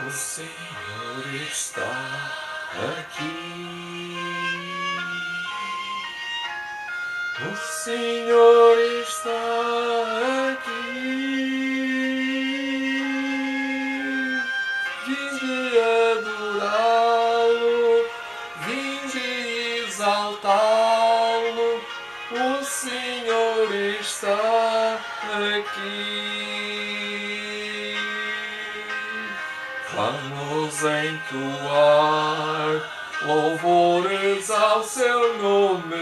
O Senhor está aqui. O Senhor está aqui. Vinde adorá-lo, vinde exaltá-lo. O Senhor está aqui. Vamos entoar louvores ao seu nome.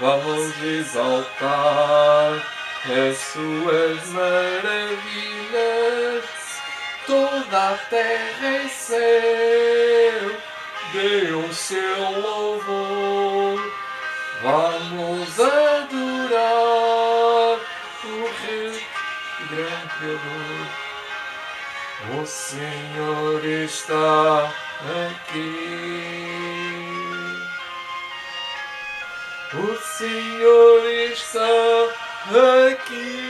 Vamos exaltar as suas maravilhas. Toda a terra e céu dê o seu louvor. Vamos adorar o Rei grande Criador. O Senhor está aqui. O Senhor está aqui.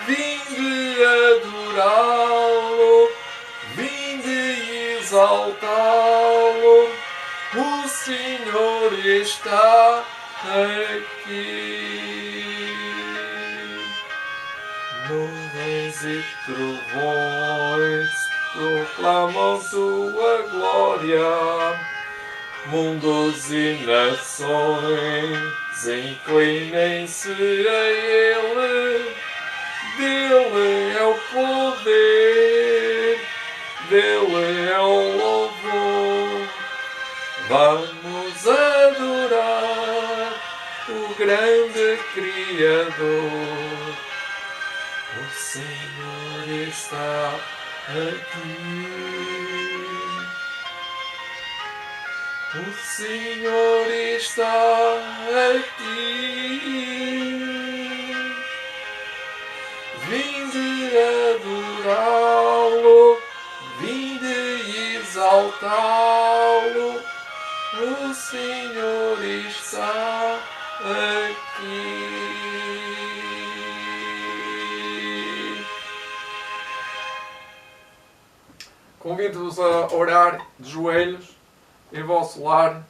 Vinde adorá-lo, vinde exaltá-lo. O Senhor está aqui. Nuvens e trovões proclamam tua glória. Mundos e nações inclinem-se a Ele. Dele é o poder, dele é o louvor. Vamos adorar o grande Criador. O Senhor está aqui. O Senhor está aqui. Vinde adorá-lo, vinde exaltá-lo. O Senhor está aqui. Convido-vos a orar de joelhos em vosso lar,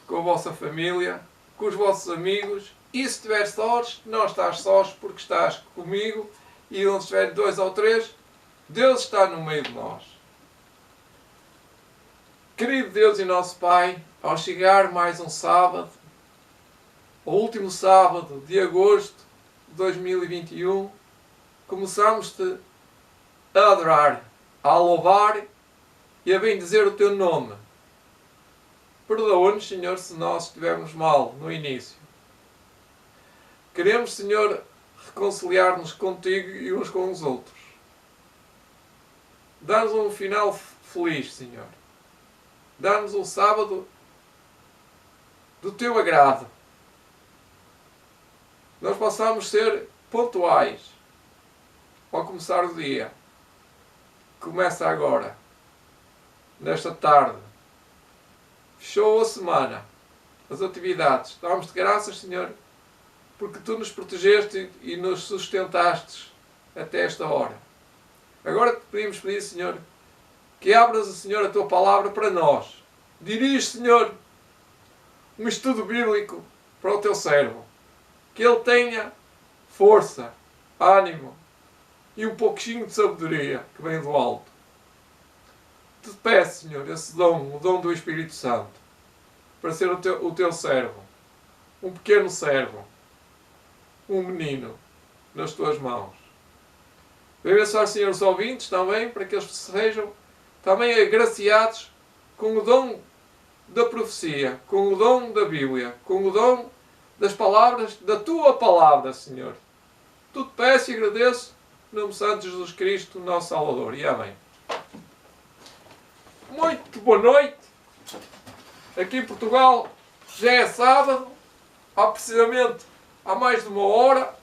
com a vossa família, com os vossos amigos. E se estiver sós, não estás sós, porque estás comigo. E onde estiver 2 ou 3, Deus está no meio de nós. Querido Deus e nosso Pai, ao chegar mais um sábado, o último sábado de agosto de 2021, começamos-te a adorar, a louvar e a bendizer o teu nome. Perdoa-nos, Senhor, se nós estivermos mal no início. Queremos, Senhor, reconciliar-nos contigo e uns com os outros. Dá-nos um final feliz, Senhor. Dá-nos um sábado do teu agrado. Nós possamos ser pontuais ao começar o dia. Começa agora, nesta tarde. Fechou a semana, as atividades. Damos-te graças, Senhor, porque Tu nos protegeste e nos sustentaste até esta hora. Agora te pedimos pedir, Senhor, que abras, Senhor, a Tua palavra para nós. Dirige, Senhor, um estudo bíblico para o Teu servo. Que ele tenha força, ânimo e um pouquinho de sabedoria que vem do alto. Te peço, Senhor, esse dom, o dom do Espírito Santo, para ser o teu servo, um pequeno servo, um menino, nas tuas mãos. Vem abençoar, Senhor, os ouvintes também, para que eles sejam também agraciados com o dom da profecia, com o dom da Bíblia, com o dom das palavras, da Tua palavra, Senhor. Tudo peço e agradeço, no nome santo de Jesus Cristo, nosso Salvador. E amém. Muito boa noite. Aqui em Portugal já é sábado, precisamente há mais de uma hora.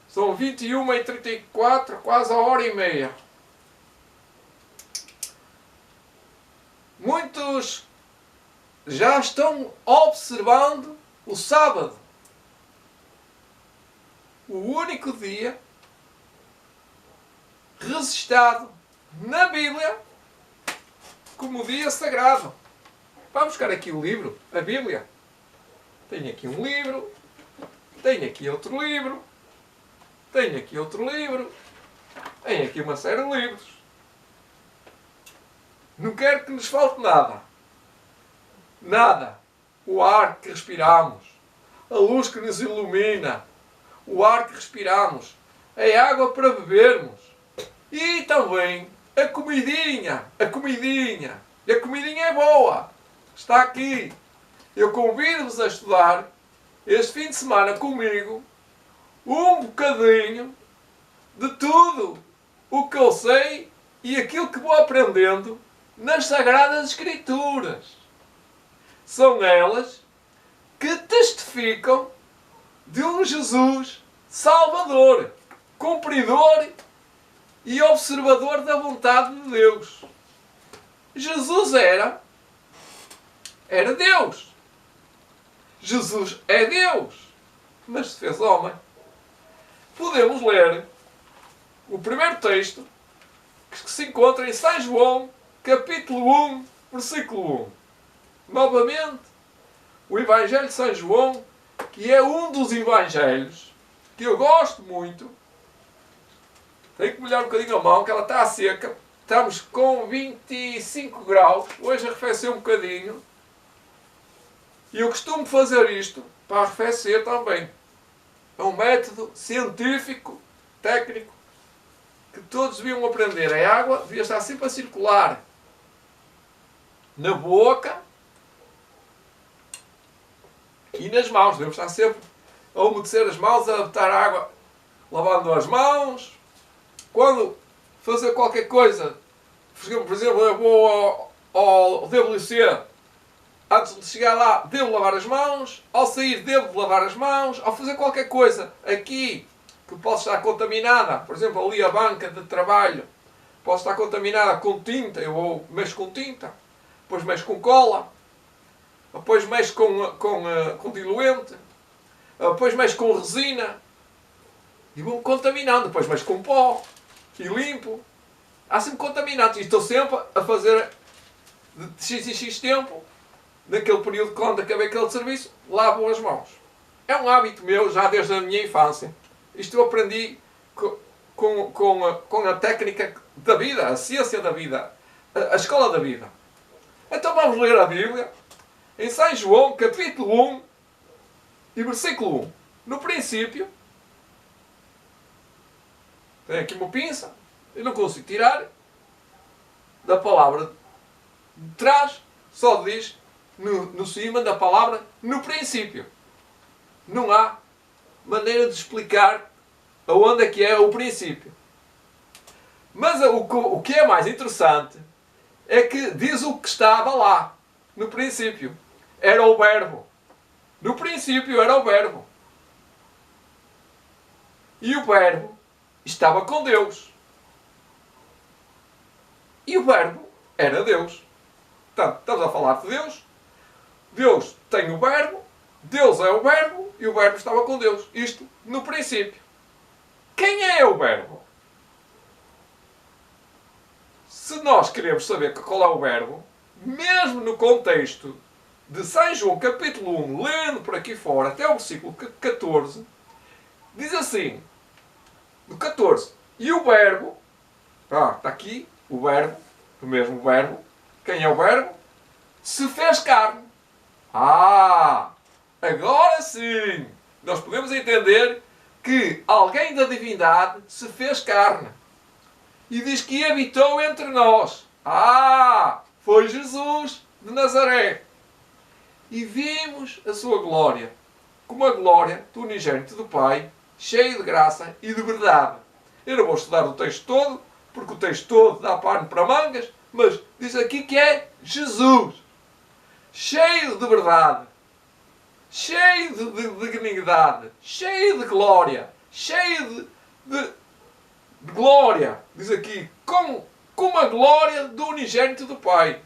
São 21h34, quase a hora e meia. Muitos já estão observando o sábado. O único dia registado na Bíblia como dia sagrado. Vamos buscar aqui o livro, a Bíblia. Tenho aqui um livro, tenho aqui outro livro, tenho aqui outro livro, tenho aqui uma série de livros. Não quero que nos falte nada. Nada. O ar que respiramos, a luz que nos ilumina, o ar que respiramos, a água para bebermos e também a comidinha. A comidinha. E a comidinha é boa. Está aqui. Eu convido-vos a estudar este fim de semana comigo um bocadinho de tudo o que eu sei e aquilo que vou aprendendo nas Sagradas Escrituras. São elas que testificam de um Jesus Salvador, cumpridor e observador da vontade de Deus. Jesus era Deus. Jesus é Deus, mas se fez homem. Podemos ler o primeiro texto que se encontra em São João, capítulo 1, versículo 1. Novamente, o Evangelho de São João, que é um dos evangelhos que eu gosto muito. Tenho que molhar um bocadinho a mão, que ela está seca. Estamos com 25 graus. Hoje arrefeceu um bocadinho. E eu costumo fazer isto para arrefecer também. É um método científico, técnico, que todos deviam aprender. A água devia estar sempre a circular na boca e nas mãos. Devemos estar sempre a umedecer as mãos, a botar água, lavando as mãos. Quando fazer qualquer coisa, por exemplo, eu vou ao WC, antes de chegar lá, devo lavar as mãos. Ao sair, devo lavar as mãos. Ao fazer qualquer coisa aqui que possa estar contaminada, por exemplo, ali a banca de trabalho, posso estar contaminada com tinta, eu mexo com tinta, depois mexo com cola, depois mexo com diluente, depois mexo com resina e vou-me contaminando, depois mexo com pó e limpo. Há sempre contaminantes e estou sempre a fazer de x em x tempo. Naquele período quando acabei aquele serviço, lavo as mãos. É um hábito meu já desde a minha infância. Isto eu aprendi com a técnica da vida, a ciência da vida, a escola da vida. Então vamos ler a Bíblia em São João, capítulo 1 e versículo 1. No princípio, tem aqui uma pinça, eu não consigo tirar da palavra de trás, só diz no cima da palavra no princípio. Não há maneira de explicar aonde é que é o princípio. Mas o que é mais interessante é que diz o que estava lá no princípio. Era o verbo. No princípio era o verbo. E o verbo estava com Deus. E o verbo era Deus. Portanto, estamos a falar de Deus. Deus tem o verbo, Deus é o verbo e o verbo estava com Deus. Isto no princípio. Quem é o verbo? Se nós queremos saber qual é o verbo, mesmo no contexto de São João capítulo 1, lendo por aqui fora até o versículo 14, diz assim, no 14, e o verbo, está aqui o verbo, o mesmo verbo, quem é o verbo? Se fez carne. Agora sim! Nós podemos entender que alguém da divindade se fez carne. E diz que habitou entre nós. Foi Jesus de Nazaré. E vimos a sua glória, como a glória do unigênito do Pai, cheio de graça e de verdade. Eu não vou estudar o texto todo, porque o texto todo dá pano para mangas, mas diz aqui que é Jesus. Cheio de verdade, cheio de dignidade, cheio de glória, cheio de glória. Diz aqui, como a glória do unigênito do Pai.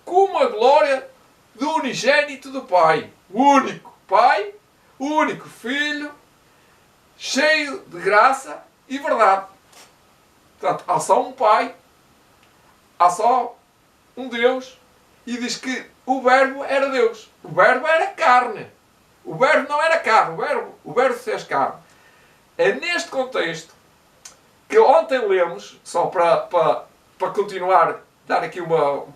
Como a glória do unigênito do Pai. O único Pai, o único Filho, cheio de graça e verdade. Portanto, há só um Pai, há só um Deus, e diz que o Verbo era Deus. O Verbo era carne. O Verbo não era carne, o Verbo fez carne. É neste contexto que ontem lemos, só para continuar, dar aqui uma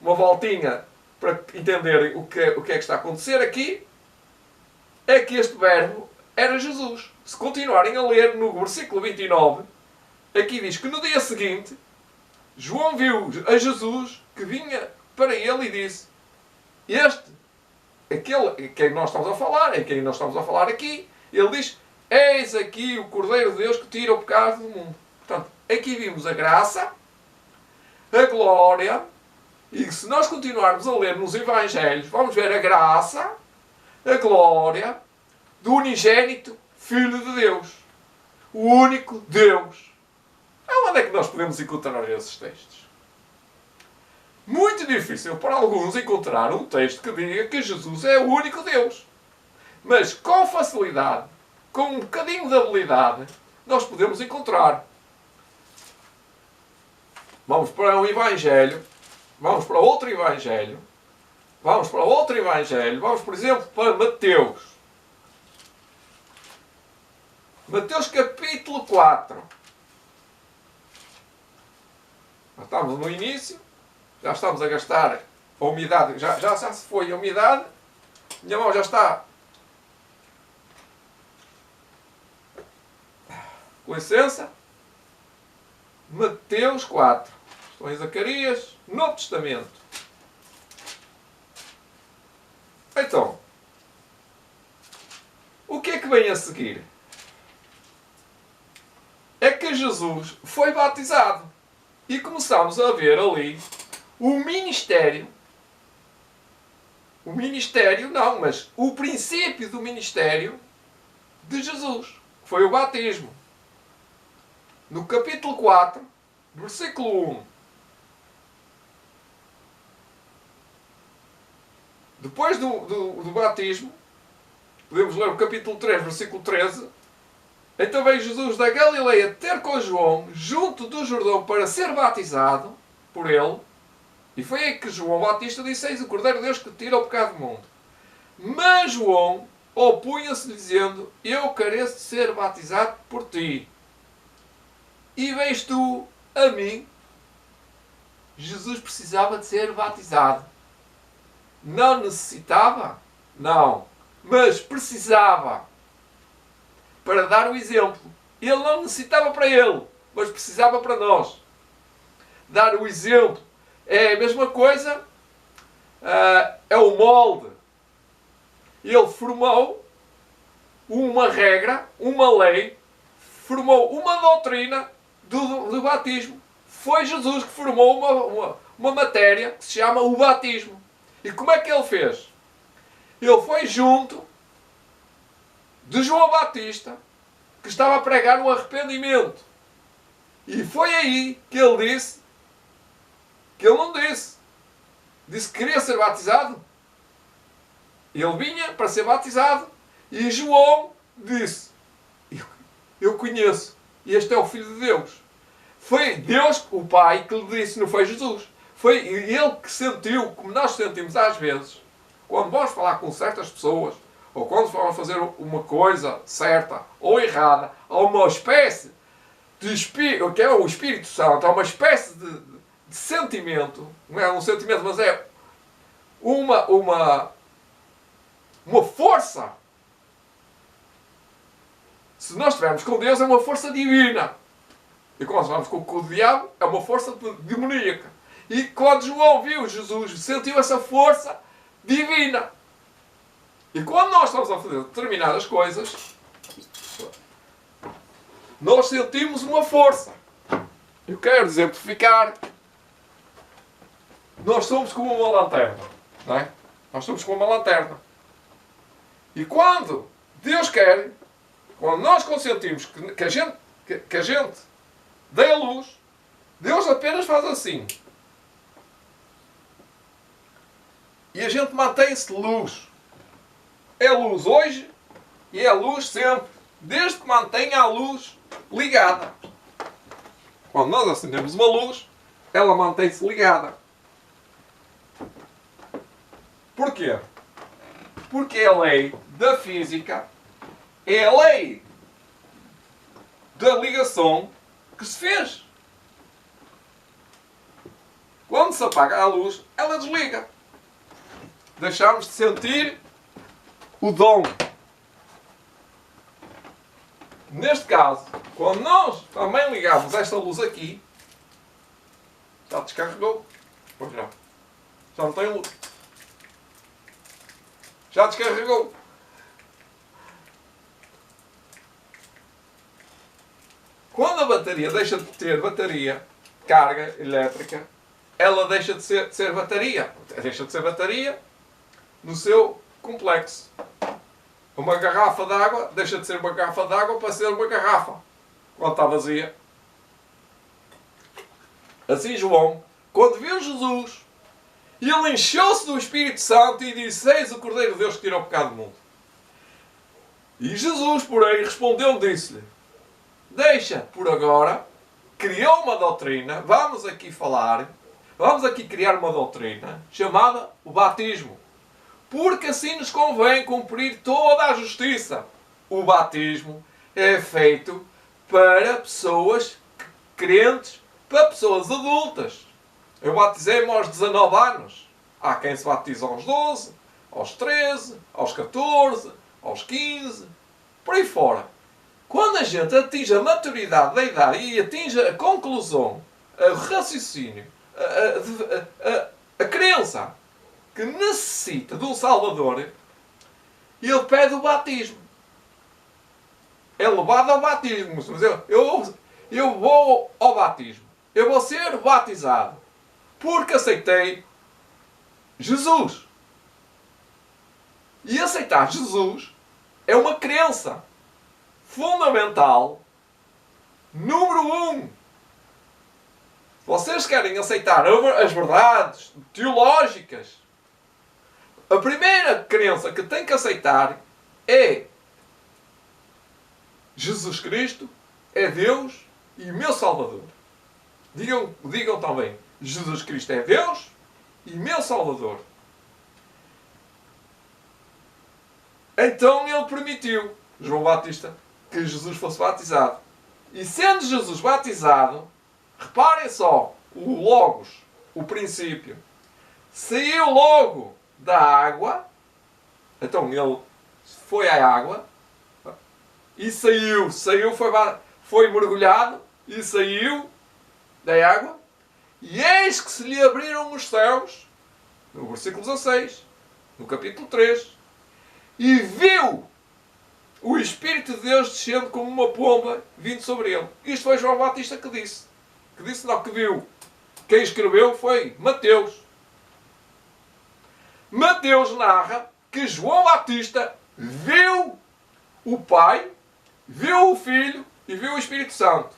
voltinha para entenderem o que é que está a acontecer aqui, é que este Verbo era Jesus. Se continuarem a ler no versículo 29, aqui diz que no dia seguinte, João viu a Jesus que vinha para ele e disse: aquele quem nós estamos a falar, quem nós estamos a falar aqui, ele diz: eis aqui o Cordeiro de Deus que tira o pecado do mundo. Portanto, aqui vimos a graça, a glória, e se nós continuarmos a ler nos Evangelhos, vamos ver a graça, a glória do unigênito Filho de Deus. O único Deus. Onde é que nós podemos encontrar esses textos? Muito difícil para alguns encontrar um texto que diga que Jesus é o único Deus. Mas com facilidade, com um bocadinho de habilidade, nós podemos encontrar. Vamos para um Evangelho, vamos para outro Evangelho, vamos, por exemplo, para Mateus. Mateus capítulo 4. Nós estamos no início, já estamos a gastar a umidade, já se foi a umidade, minha mão já está. Com licença. Mateus 4. Estou em Zacarias, Novo Testamento. Então, o que é que vem a seguir? É que Jesus foi batizado. E começamos a ver ali o ministério. O ministério não, mas o princípio do ministério de Jesus. Que foi o batismo. No capítulo 4, versículo 1. Depois do batismo, podemos ler o capítulo 3, versículo 13. Então veio Jesus da Galileia ter com João, junto do Jordão, para ser batizado por ele. E foi aí que João Batista disse: eis o Cordeiro de Deus que tira o pecado do mundo. Mas João opunha-se dizendo: eu careço de ser batizado por ti. E vês tu a mim? Jesus precisava de ser batizado. Não necessitava? Não. Mas precisava. Para dar o exemplo. Ele não necessitava para ele, mas precisava para nós. Dar o exemplo. É a mesma coisa. É o molde. Ele formou uma regra, uma lei, formou uma doutrina do batismo. Foi Jesus que formou uma matéria que se chama o batismo. E como é que ele fez? Ele foi junto de João Batista, que estava a pregar o arrependimento. E foi aí que ele disse, que ele não disse. Disse que queria ser batizado. Ele vinha para ser batizado. E João disse: eu conheço. Este é o Filho de Deus. Foi Deus, o Pai, que lhe disse, não foi Jesus. Foi ele que sentiu, como nós sentimos às vezes, quando vamos falar com certas pessoas, ou quando vamos fazer uma coisa certa ou errada, há uma espécie de Espírito, que é o Espírito Santo, há uma espécie de sentimento, não é um sentimento, mas é uma força. Se nós estivermos com Deus, é uma força divina. E quando nós vamos com o diabo, é uma força demoníaca. E quando João viu Jesus, sentiu essa força divina. E quando nós estamos a fazer determinadas coisas, nós sentimos uma força. Eu quero exemplificar. Nós somos como uma lanterna. Não é? Nós somos como uma lanterna. E quando Deus quer, quando nós consentimos que a gente dê a luz, Deus apenas faz assim. E a gente mantém-se luz. É luz hoje e é luz sempre. Desde que mantenha a luz ligada. quando nós acendemos uma luz, ela mantém-se ligada. Porquê? Porque a lei da física é a lei da ligação que se fez. Quando se apaga a luz, ela desliga. Deixamos de sentir o dom. Neste caso, quando nós também ligamos esta luz aqui, já descarregou. Pois não. Já não tem luz. Já descarregou. Quando a bateria deixa de ter bateria, carga elétrica, ela deixa de ser bateria. Deixa de ser bateria no seu complexo. Uma garrafa de água deixa de ser uma garrafa de água para ser uma garrafa. Quando está vazia. Assim João, quando viu Jesus, ele encheu-se do Espírito Santo e disse: Eis o Cordeiro de Deus que tira o pecado do mundo. E Jesus, porém, respondeu e disse-lhe: Deixa, por agora, criou uma doutrina, vamos aqui criar uma doutrina chamada o batismo. Porque assim nos convém cumprir toda a justiça. O batismo é feito para pessoas crentes, para pessoas adultas. Eu batizei-me aos 19 anos. Há quem se batiza aos 12, aos 13, aos 14, aos 15, por aí fora. Quando a gente atinge a maturidade da idade e atinge a conclusão, o raciocínio, a crença que necessita de um Salvador, ele pede o batismo. É levado ao batismo. Mas eu vou ao batismo. Eu vou ser batizado. Porque aceitei Jesus. E aceitar Jesus é uma crença fundamental número 1. Vocês querem aceitar as verdades teológicas? A primeira crença que tem que aceitar é: Jesus Cristo é Deus e meu Salvador. Digam também: Jesus Cristo é Deus e meu Salvador. Então ele permitiu, João Batista, que Jesus fosse batizado. E sendo Jesus batizado, reparem só, o Logos, o princípio, saiu logo da água. Então ele foi à água e saiu, foi mergulhado e saiu da água, e eis que se lhe abriram os céus, no versículo 16, no capítulo 3, e viu o Espírito de Deus descendo como uma pomba vindo sobre ele. Isto foi João Batista que disse. Que viu. Quem escreveu foi Mateus. Mateus narra que João Batista viu o Pai, viu o Filho e viu o Espírito Santo.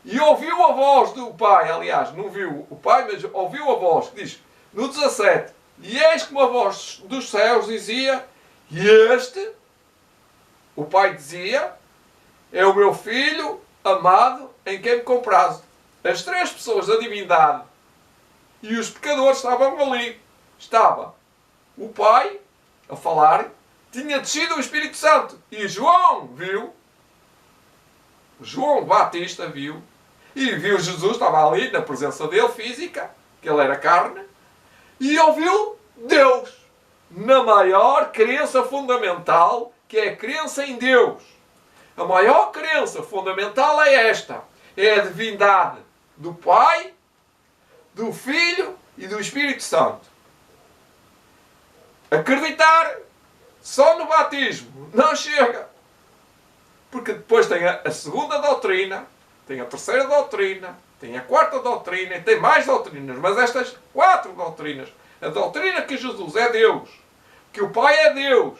E ouviu a voz do Pai, aliás, não viu o Pai, mas ouviu a voz, que diz, no 17, e eis que uma voz dos céus dizia, e este, o Pai dizia, é o meu Filho amado em quem me comprazo. As 3 pessoas da divindade e os pecadores estavam ali. Estava o Pai a falar, tinha descido o Espírito Santo. E João viu, João Batista viu, e viu Jesus, estava ali na presença dele, física, que ele era carne, e ouviu Deus, na maior crença fundamental, que é a crença em Deus. A maior crença fundamental é esta, é a divindade do Pai, do Filho e do Espírito Santo. Acreditar só no batismo não chega. Porque depois tem a segunda doutrina, tem a terceira doutrina, tem a quarta doutrina e tem mais doutrinas. Mas estas 4 doutrinas, a doutrina que Jesus é Deus, que o Pai é Deus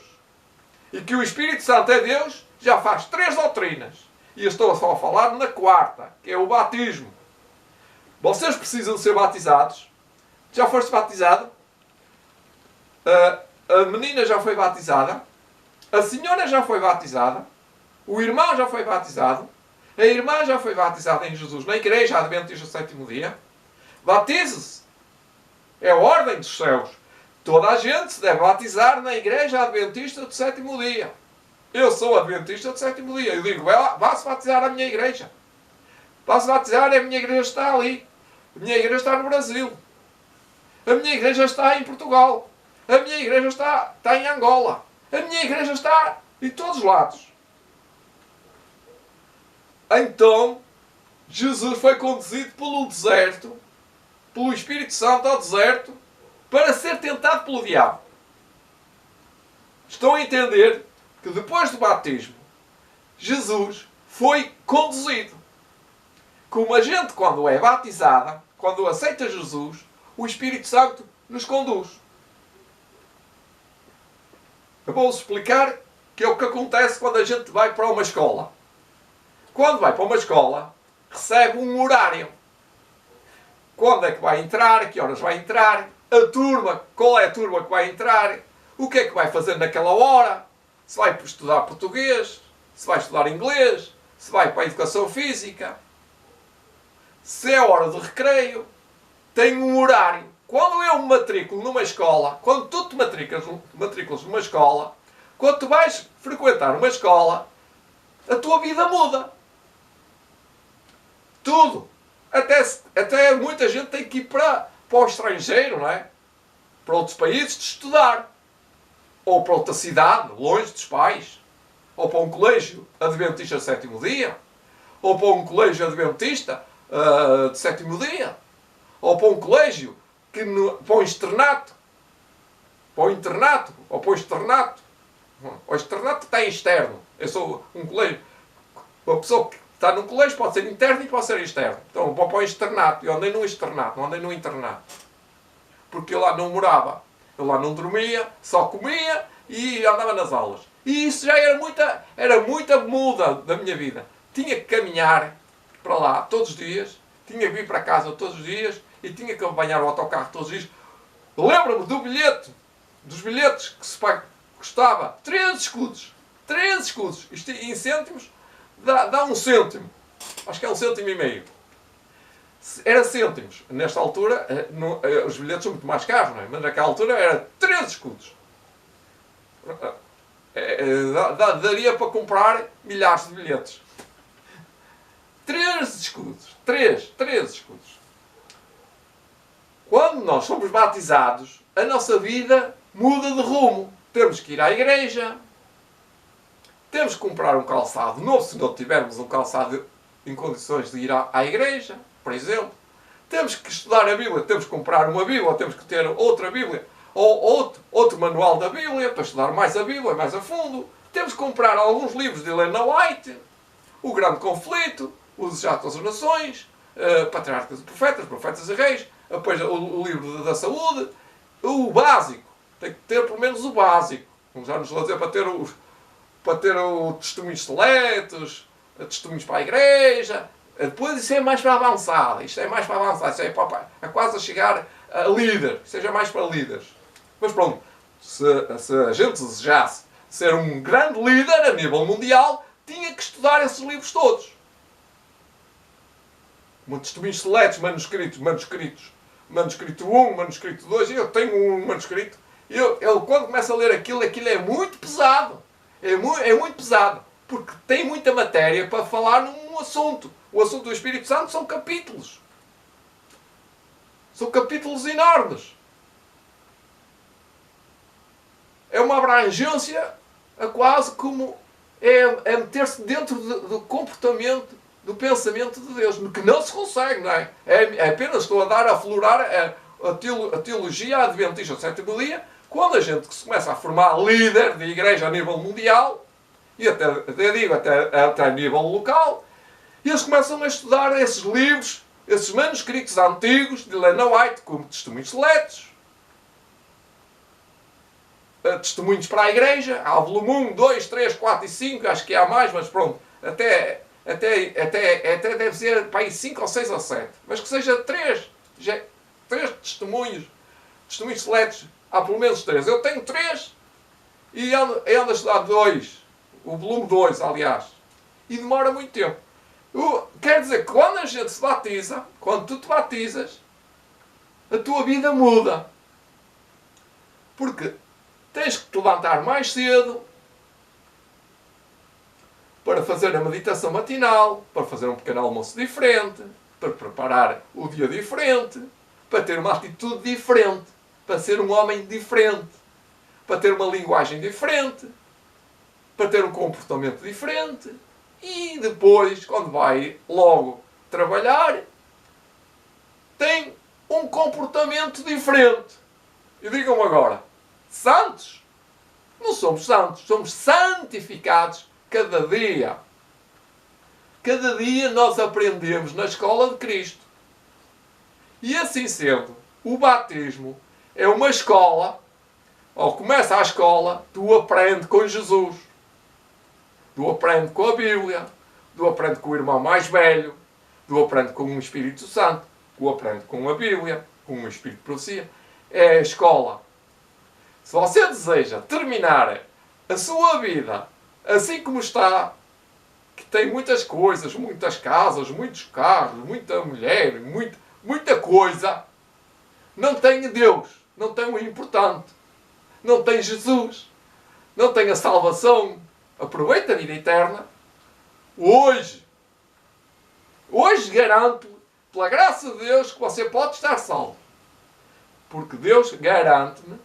e que o Espírito Santo é Deus, já faz 3 doutrinas. E eu estou só a falar na quarta, que é o batismo. Vocês precisam de ser batizados. Já foste batizado? A menina já foi batizada? A senhora já foi batizada? O irmão já foi batizado? A irmã já foi batizada em Jesus na Igreja Adventista do Sétimo Dia. Batize-se. É a ordem dos céus. Toda a gente se deve batizar na Igreja Adventista do Sétimo Dia. Eu sou Adventista do Sétimo Dia. Eu digo, vá-se batizar à minha igreja. Vá-se batizar, a minha igreja está ali. A minha igreja está no Brasil. A minha igreja está em Portugal. A minha igreja está em Angola. A minha igreja está em todos os lados. Então, Jesus foi conduzido pelo deserto, pelo Espírito Santo ao deserto, para ser tentado pelo diabo. Estão a entender que depois do batismo, Jesus foi conduzido. Como a gente, quando é batizada, quando aceita Jesus, o Espírito Santo nos conduz. Eu vou-vos explicar que é o que acontece quando a gente vai para uma escola. Quando vai para uma escola, recebe um horário. Quando é que vai entrar, que horas vai entrar, a turma, qual é a turma que vai entrar, o que é que vai fazer naquela hora, se vai estudar português, se vai estudar inglês, se vai para a educação física, se é hora de recreio, tem um horário. Quando eu me matriculo numa escola, quando tu te matriculas numa escola, quando tu vais frequentar uma escola, a tua vida muda. Tudo. Até muita gente tem que ir para o estrangeiro, não é? Para outros países de estudar. Ou para outra cidade, longe dos pais. Ou para um colégio adventista de sétimo dia. Ou para um colégio adventista de sétimo dia. Ou para um colégio, para um externato. Para o internato. Ou para o externato. O externato está em externo. Eu sou um colégio. Uma pessoa que está num colégio pode ser interno e pode ser externo. Então, vou para o externato. Eu andei no externato, não andei no internato. Porque eu lá não morava. Eu lá não dormia, só comia e andava nas aulas. E isso já era muita muda da minha vida. Tinha que caminhar para lá todos os dias. Tinha que vir para casa todos os dias. E tinha que acompanhar o autocarro todos os dias. Lembro-me dos bilhetes que se custava 13 escudos. 13 escudos. Isto em cêntimos dá 1 cêntimo. Acho que é 1,5 cêntimo. Era cêntimos. Nesta altura, os bilhetes são muito mais caros, não é? Mas naquela altura era 13 escudos. Daria para comprar milhares de bilhetes. 13 escudos. 13 escudos. Quando nós somos batizados, a nossa vida muda de rumo. Temos que ir à igreja. Temos que comprar um calçado novo, se não tivermos um calçado em condições de ir à igreja, por exemplo. Temos que estudar a Bíblia, temos que comprar uma Bíblia, ou temos que ter outra Bíblia, ou outro manual da Bíblia, para estudar mais a Bíblia, mais a fundo. Temos que comprar alguns livros de Ellen White, O Grande Conflito, Os Atos das Nações, Patriarcas e Profetas e Reis, depois o livro da saúde, o básico. Tem que ter pelo menos o básico. Como já nos vou dizer, para ter o testemunhos seletos, testemunhos para a igreja. Depois isso é mais para avançar. Isto é mais para avançar. Isto é quase a chegar a líder. Seja mais para líderes. Mas pronto, se a gente desejasse ser um grande líder a nível mundial, tinha que estudar esses livros todos. Testemunhos seletos, manuscrito 1, manuscrito 2. Eu tenho um manuscrito. Ele quando começa a ler aquilo é muito pesado. É muito pesado. Porque tem muita matéria para falar num assunto. O assunto do Espírito Santo são capítulos. São capítulos enormes. É uma abrangência quase como é meter-se dentro do comportamento, do pensamento de Deus. Que não se consegue, não é? Apenas estou a aflorar a teologia adventista do sétimo dia, quando a gente se começa a formar líder de igreja a nível mundial, e até a nível local, e eles começam a estudar esses livros, esses manuscritos antigos de Ellen White, como testemunhos seletos, testemunhos para a igreja. Há o volume 1, 2, 3, 4 e 5, acho que há mais, mas pronto, até deve ser para aí 5 ou 6 ou 7, mas que seja 3 testemunhos seletos, há pelo menos 3. Eu tenho 3 e ando a estudar 2, o volume 2, aliás, e demora muito tempo. Quer dizer que quando a gente se batiza, quando tu te batizas, a tua vida muda. Porque tens que te levantar mais cedo para fazer a meditação matinal, para fazer um pequeno almoço diferente, para preparar o dia diferente, para ter uma atitude diferente, para ser um homem diferente, para ter uma linguagem diferente, para ter um comportamento diferente. E depois, quando vai logo trabalhar, tem um comportamento diferente. E digam-me agora, santos? Não somos santos, somos santificados cada dia. Cada dia nós aprendemos na escola de Cristo. E assim sendo, o batismo é uma escola. Ao começa a escola, tu aprendes com Jesus. Tu aprendes com a Bíblia. Tu aprendes com o irmão mais velho. Tu aprendes com o Espírito Santo. Tu aprendes com a Bíblia, com o Espírito de Profecia. É a escola. Se você deseja terminar a sua vida assim como está, que tem muitas coisas, muitas casas, muitos carros, muita mulher, muita coisa, não tem Deus, não tem o importante, não tem Jesus, não tem a salvação, aproveita a vida eterna, hoje garanto, pela graça de Deus, que você pode estar salvo. Porque Deus garante-me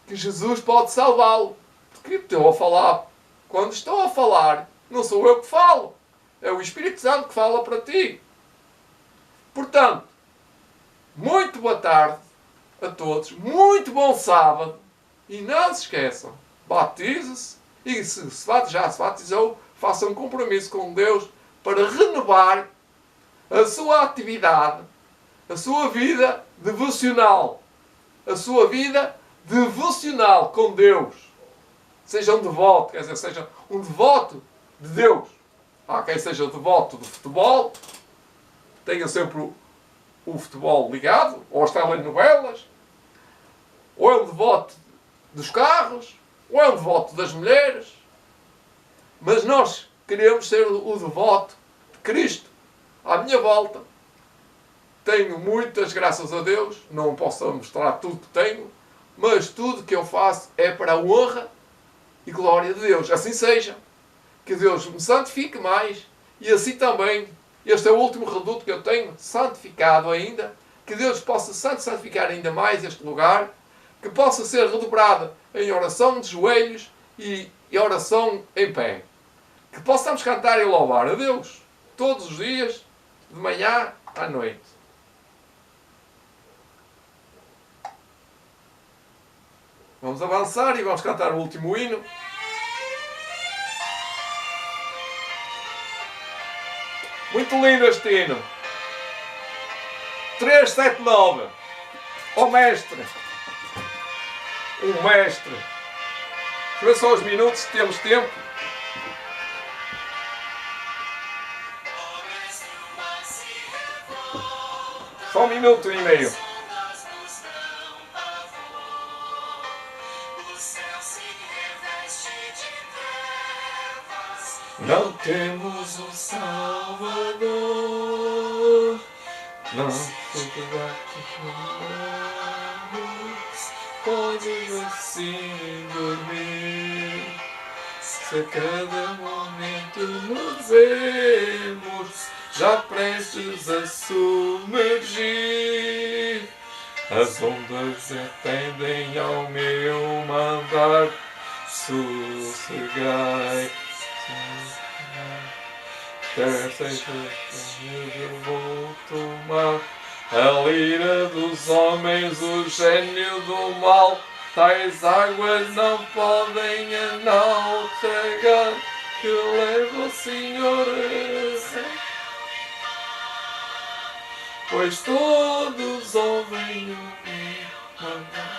que Jesus pode salvá-lo. Porque estou a falar, quando estou a falar, não sou eu que falo. É o Espírito Santo que fala para ti. Portanto, muito boa tarde a todos. Muito bom sábado. E não se esqueçam, batize-se. E se já se batizou, faça um compromisso com Deus para renovar a sua atividade, a sua vida devocional. A sua vida devocional com Deus. Seja um devoto, quer dizer, seja um devoto de Deus. Há quem seja devoto do futebol, tenha sempre o futebol ligado, ou as telenovelas, ou é um devoto dos carros, ou é um devoto das mulheres. Mas nós queremos ser o devoto de Cristo. À minha volta, tenho muitas, graças a Deus, não posso mostrar tudo que tenho, mas tudo que eu faço é para a honra e glória de Deus. Assim seja. Que Deus me santifique mais. E assim também, este é o último reduto que eu tenho, santificado ainda. Que Deus possa santificar ainda mais este lugar. Que possa ser redobrado em oração de joelhos e oração em pé. Que possamos cantar e louvar a Deus todos os dias, de manhã à noite. Vamos avançar e vamos cantar o último hino. Muito lindo este hino. 379. Ó mestre. Um mestre. Deixa eu ver só os minutos, se temos tempo. Só 1 minuto e meio. Não temos um Salvador, não podes assim dormir, se a cada momento nos vemos, já prestes a submergir. As ondas atendem ao meu mandar, sossegai. Quer seja eu vou tomar a lira dos homens, o gênio do mal. Tais águas não podem enaltegar, que leva o Senhor, pois todos ouvem o meu mandar.